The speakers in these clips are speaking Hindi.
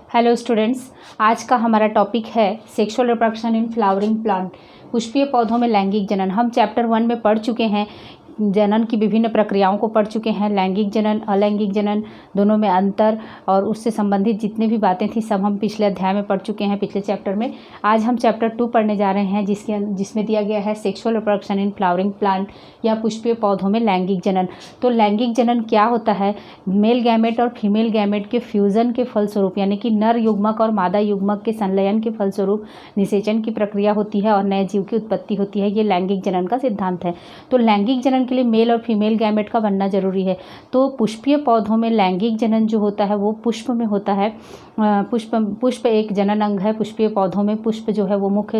हेलो स्टूडेंट्स, आज का हमारा टॉपिक है sexual reproduction in flowering plant. पुष्पीय पौधों में लैंगिक जनन। हम चैप्टर 1 में पढ़ चुके हैं, जनन की विभिन्न प्रक्रियाओं को पढ़ चुके हैं, लैंगिक जनन, अलैंगिक जनन, दोनों में अंतर और उससे संबंधित जितने भी बातें थी सब हम पिछले अध्याय में पढ़ चुके हैं, पिछले चैप्टर में। आज हम चैप्टर 2 पढ़ने जा रहे हैं जिसमें दिया गया है sexual reproduction in flowering plant या पुष्पीय पौधों में लैंगिक जनन। तो लैंगिक जनन क्या होता है? मेल गैमेट और फीमेल गैमेट के फ्यूज़न के फलस्वरूप, यानी कि नर युग्मक और मादा युग्मक के संलयन के फलस्वरूप निषेचन की प्रक्रिया होती है और नए जीव की उत्पत्ति होती है। ये लैंगिक जनन का सिद्धांत है। तो लैंगिक जनन के लिए मेल और फीमेल गैमेट का बनना जरूरी है। तो पुष्पीय पौधों में लैंगिक जनन जो होता है वो पुष्प में होता है। पुष्प एक जनन अंग है। पुष्पीय पौधों में पुष्प जो है वो मुख्य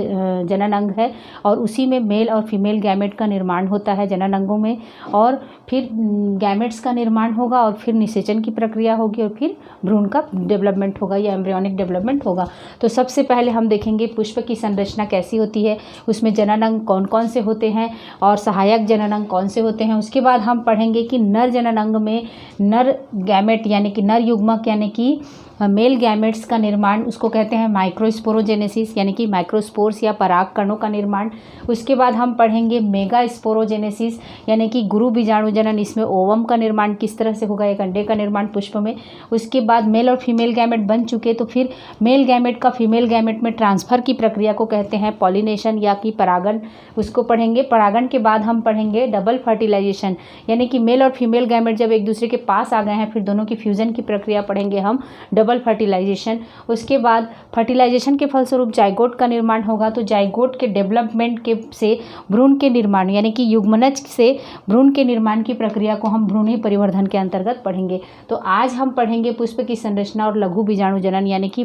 जनन अंग है और उसी में मेल और फीमेल गैमेट का निर्माण होता है जनन अंगों में, और फिर गैमेट्स का निर्माण होगा और फिर निषेचन की प्रक्रिया होगी और फिर भ्रूण का डेवलपमेंट होगा या एम्ब्रियोनिक डेवलपमेंट होगा। तो सबसे पहले हम देखेंगे पुष्प की संरचना कैसी होती है, उसमें जनन अंग कौन कौन से होते हैं और सहायक जनन अंग कौन से होते हैं। उसके बाद हम पढ़ेंगे कि नर जनन अंग में नर गैमेट यानी कि नर युग्मक यानी कि मेल गैमेट्स का निर्माण, उसको कहते हैं माइक्रोस्पोरोजेनेसिस, यानी कि माइक्रोस्पोर्स या पराग कणों का निर्माण। उसके बाद हम पढ़ेंगे मेगा स्पोरोजेनेसिस यानी कि गुरु बीजाणु जनन। इसमें ओवम का निर्माण किस तरह से होगा, एक अंडे का निर्माण पुष्प में। उसके बाद मेल और फीमेल गैमेट बन चुके तो फिर मेल गैमेट का फीमेल गैमेट में ट्रांसफ़र की प्रक्रिया को कहते हैं पॉलिनेशन या कि परागन, उसको पढ़ेंगे। परागन के बाद हम पढ़ेंगे डबल फर्टिलाइजेशन, यानी कि मेल और फीमेल गैमेट जब एक दूसरे के पास आ गए हैं फिर दोनों की फ्यूजन की प्रक्रिया पढ़ेंगे हम, डबल फर्टिलाइजेशन। उसके बाद फर्टिलाइजेशन के फलस्वरूप जाइगोट का निर्माण होगा। तो जाइगोट के डेवलपमेंट के से भ्रूण के निर्माण यानी कि युग्मनज से भ्रूण के निर्माण की प्रक्रिया को हम भ्रूणीय परिवर्धन के अंतर्गत पढ़ेंगे। तो आज हम पढ़ेंगे पुष्प की संरचना और लघु बीजाणु जनन यानी कि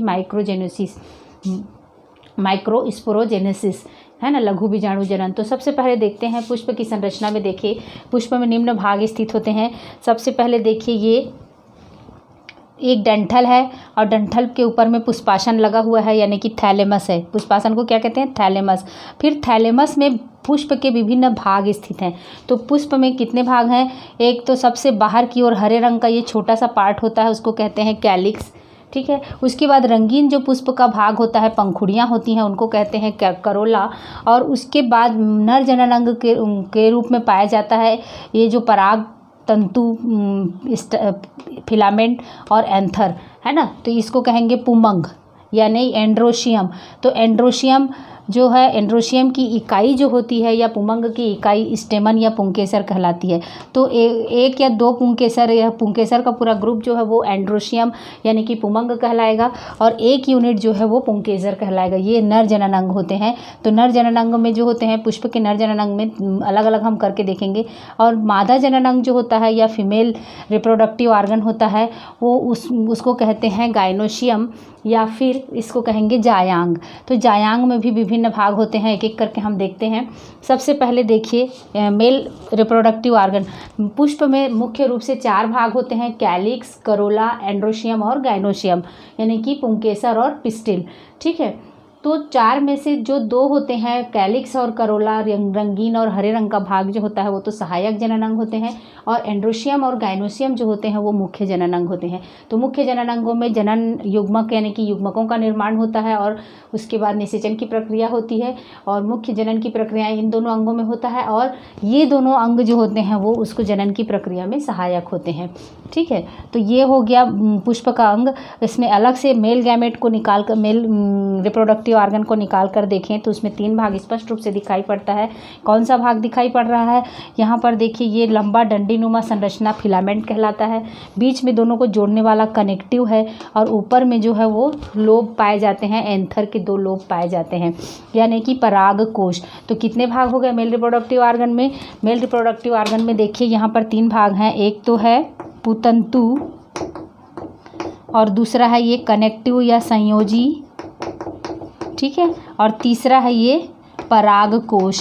माइक्रोस्पोरोजेनेसिस, है ना, लघु बीजाणु जनन। तो सबसे पहले देखते हैं पुष्प की संरचना में। देखिए पुष्प में निम्न भाग स्थित होते हैं। सबसे पहले देखिए ये एक डंठल है और डंठल के ऊपर में पुष्पासन लगा हुआ है यानी कि थैलेमस है। पुष्पासन को क्या कहते हैं? थैलेमस। फिर थैलेमस में पुष्प के विभिन्न भाग स्थित हैं। तो पुष्प में कितने भाग हैं? एक तो सबसे बाहर की ओर हरे रंग का ये छोटा सा पार्ट होता है, उसको कहते हैं कैलिक्स, ठीक है। उसके बाद रंगीन जो पुष्प का भाग होता है, पंखुड़ियाँ होती हैं, उनको कहते हैं करोला। और उसके बाद नर जनन अंग के रूप में पाया जाता है ये जो पराग तंतु, फिलामेंट और एंथर, है ना। तो इसको कहेंगे पुमंग यानी एंड्रोशियम। तो एंड्रोशियम जो है, एंड्रोशियम की इकाई जो होती है या पुमंग की इकाई स्टेमन या पुंकेसर कहलाती है। तो एक या दो पुंकेसर या पुंकेसर का पूरा ग्रुप जो है वो एंड्रोशियम यानी कि पुमंग कहलाएगा और एक यूनिट जो है वो पुंकेसर कहलाएगा। ये नर जनन अंग होते हैं। तो नर जनन अंग में जो होते हैं, पुष्प के नर जनन अंग में अलग अलग हम करके देखेंगे। और मादा जनन अंग जो होता है या फीमेल रिप्रोडक्टिव ऑर्गन होता है वो उसको कहते हैं गायनोशियम या फिर इसको कहेंगे जायांग। तो जायांग में भी विभिन्न भाग होते हैं, एक एक करके हम देखते हैं। सबसे पहले देखिए मेल रिप्रोडक्टिव ऑर्गन। पुष्प में मुख्य रूप से 4 भाग होते हैं, कैलिक्स, करोला, एंड्रोशियम और गायनोशियम, यानी कि पुंकेसर और पिस्टिल, ठीक है। तो 4 में से जो 2 होते हैं, कैलिक्स और करोला, रंगीन और हरे रंग का भाग जो होता है वो तो सहायक जनन अंग होते हैं, और एंड्रोशियम और गायनोशियम जो होते हैं वो मुख्य जनन अंग होते हैं। तो मुख्य जनन अंगों में जनन युग्मक यानी कि युग्मकों का निर्माण होता है और उसके बाद निषेचन की प्रक्रिया होती है और मुख्य जनन की प्रक्रिया इन दोनों अंगों में होता है, और ये दोनों अंग जो होते हैं वो उसको जनन की प्रक्रिया में सहायक होते हैं, ठीक है। तो ये हो गया पुष्प का अंग। इसमें अलग से मेल गैमेट को निकाल कर, मेल रिप्रोडक्टिव ऑर्गन को निकाल कर देखें तो उसमें 3 भाग स्पष्ट रूप से दिखाई पड़ता है। कौन सा भाग दिखाई पड़ रहा है? यहाँ पर देखिए ये लंबा डंडीनुमा संरचना फिलामेंट कहलाता है। बीच में दोनों को जोड़ने वाला कनेक्टिव है और ऊपर में जो है वो लोब पाए जाते हैं, एंथर के 2 लोब पाए जाते हैं यानी कि पराग कोश। तो कितने भाग हो गए मेल रिप्रोडक्टिव ऑर्गन में? मेल रिप्रोडक्टिव ऑर्गन में देखिए यहाँ पर 3 भाग हैं। एक तो है पुतंतु और दूसरा है ये कनेक्टिव या संयोजी, ठीक है, और तीसरा है ये पराग कोश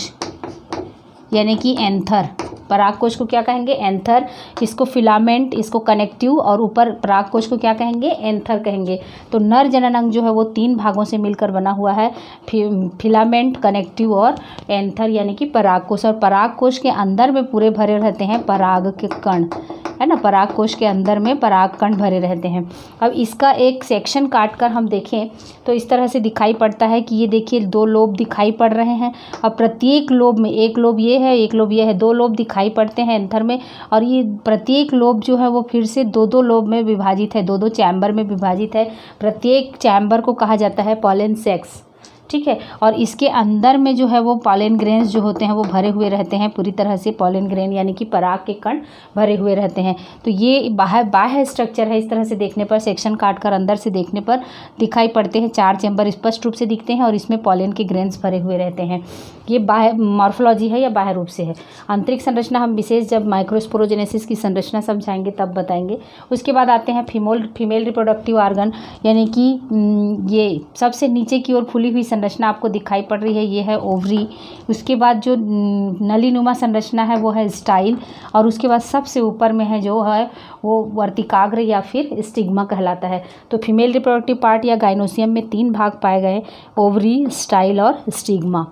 यानी कि एंथर, परागकोश को क्या कहेंगे, एंथर, इसको फिलामेंट, इसको कनेक्टिव, और ऊपर परागकोश को क्या कहेंगे, एंथर कहेंगे। तो नर जनन अंग जो है वो 3 भागों से मिलकर बना हुआ है, फिलामेंट, कनेक्टिव और एंथर यानी कि परागकोश। और परागकोश के अंदर में पूरे भरे रहते हैं पराग के कण, है ना, परागकोश के अंदर में पराग कण भरे रहते हैं। अब इसका एक सेक्शन काट कर हम देखें तो इस तरह से दिखाई पड़ता है कि ये देखिए 2 लोब दिखाई पड़ रहे हैं, और प्रत्येक लोब में, एक लोब ये है, एक लोब ये है, 2 लोब दिखाई पड़ते हैं एंथर में, और ये प्रत्येक लोब जो है वो फिर से 2-2 लोब में विभाजित है, 2-2 चैम्बर में विभाजित है। प्रत्येक चैम्बर को कहा जाता है पॉलन सेक्स, ठीक है। और इसके अंदर में जो है वो पॉलन ग्रेन्स जो होते हैं वो भरे हुए रहते हैं, पूरी तरह से पॉलन ग्रेन यानी कि पराग के कण भरे हुए रहते हैं। तो ये बाह्य स्ट्रक्चर है। इस तरह से देखने पर, सेक्शन काट कर अंदर से देखने पर दिखाई पड़ते हैं, 4 चैम्बर स्पष्ट रूप से दिखते हैं और इसमें पॉलन के ग्रेन्स भरे हुए रहते हैं। ये बाह्य मॉर्फोलॉजी है या बाह्य रूप से है। आंतरिक संरचना हम विशेष जब माइक्रोस्पोरोजेनेसिस की संरचना समझाएंगे तब बताएंगे। उसके बाद आते हैं फीमेल रिप्रोडक्टिव ऑर्गन, यानी कि ये सबसे नीचे की ओर फूली हुई संरचना आपको दिखाई पड़ रही है, ये है ओवरी। उसके बाद जो नलीनुमा संरचना है वो है स्टाइल, और उसके बाद सबसे ऊपर में है जो है वो वर्तिकाग्र या फिर स्टिग्मा कहलाता है। तो फीमेल रिप्रोडक्टिव पार्ट या गाइनोसियम में 3 भाग पाए गए, ओवरी, स्टाइल और स्टिग्मा,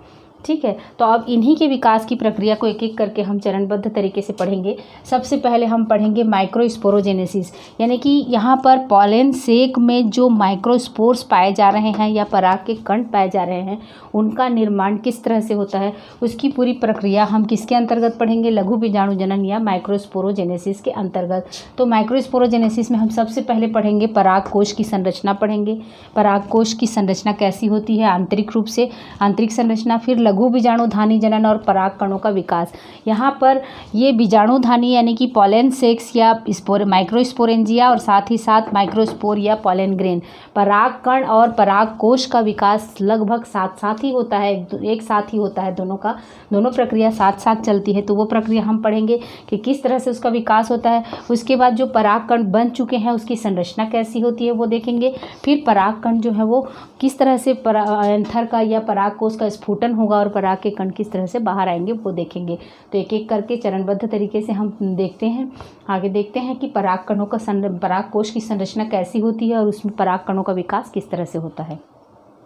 ठीक है। तो अब इन्हीं के विकास की प्रक्रिया को एक एक करके हम चरणबद्ध तरीके से पढ़ेंगे। सबसे पहले हम पढ़ेंगे माइक्रोस्पोरोजेनेसिस, यानी कि यहाँ पर पॉलन सेक में जो माइक्रोस्पोर्स पाए जा रहे हैं या पराग के कण पाए जा रहे हैं, उनका निर्माण किस तरह से होता है, उसकी पूरी प्रक्रिया हम किसके अंतर्गत पढ़ेंगे, लघु बीजाणु जनन या माइक्रोस्पोरोजेनेसिस के अंतर्गत। तो माइक्रोस्पोरोजेनेसिस में हम सबसे पहले पढ़ेंगे परागकोश की संरचना पढ़ेंगे। परागकोश की संरचना कैसी होती है, आंतरिक रूप से, आंतरिक संरचना, फिर लघु बीजाणुधानी जनन और पराग कणों का विकास। यहाँ पर ये बीजाणुधानी यानी कि पॉलन सेक्स या स्पोर, माइक्रोस्पोरेंजिया, और साथ ही साथ माइक्रोस्पोर या पॉलन ग्रेन, पराग कण और पराग कोश का विकास लगभग साथ साथ ही होता है, एक साथ ही होता है, दोनों प्रक्रिया साथ साथ चलती है। तो वो प्रक्रिया हम पढ़ेंगे कि किस तरह से उसका विकास होता है। उसके बाद जो पराग कण बन चुके हैं उसकी संरचना कैसी होती है वो देखेंगे। फिर पराग कण जो है वो किस तरह से एंथर का या पराग कोश का स्फुटन होगा और पराग के कण किस तरह से बाहर आएंगे वो देखेंगे। तो एक एक करके चरणबद्ध तरीके से हम देखते हैं, आगे देखते हैं कि पराग कणों का पराग कोश की संरचना कैसी होती है और उसमें पराग कणों का विकास किस तरह से होता है।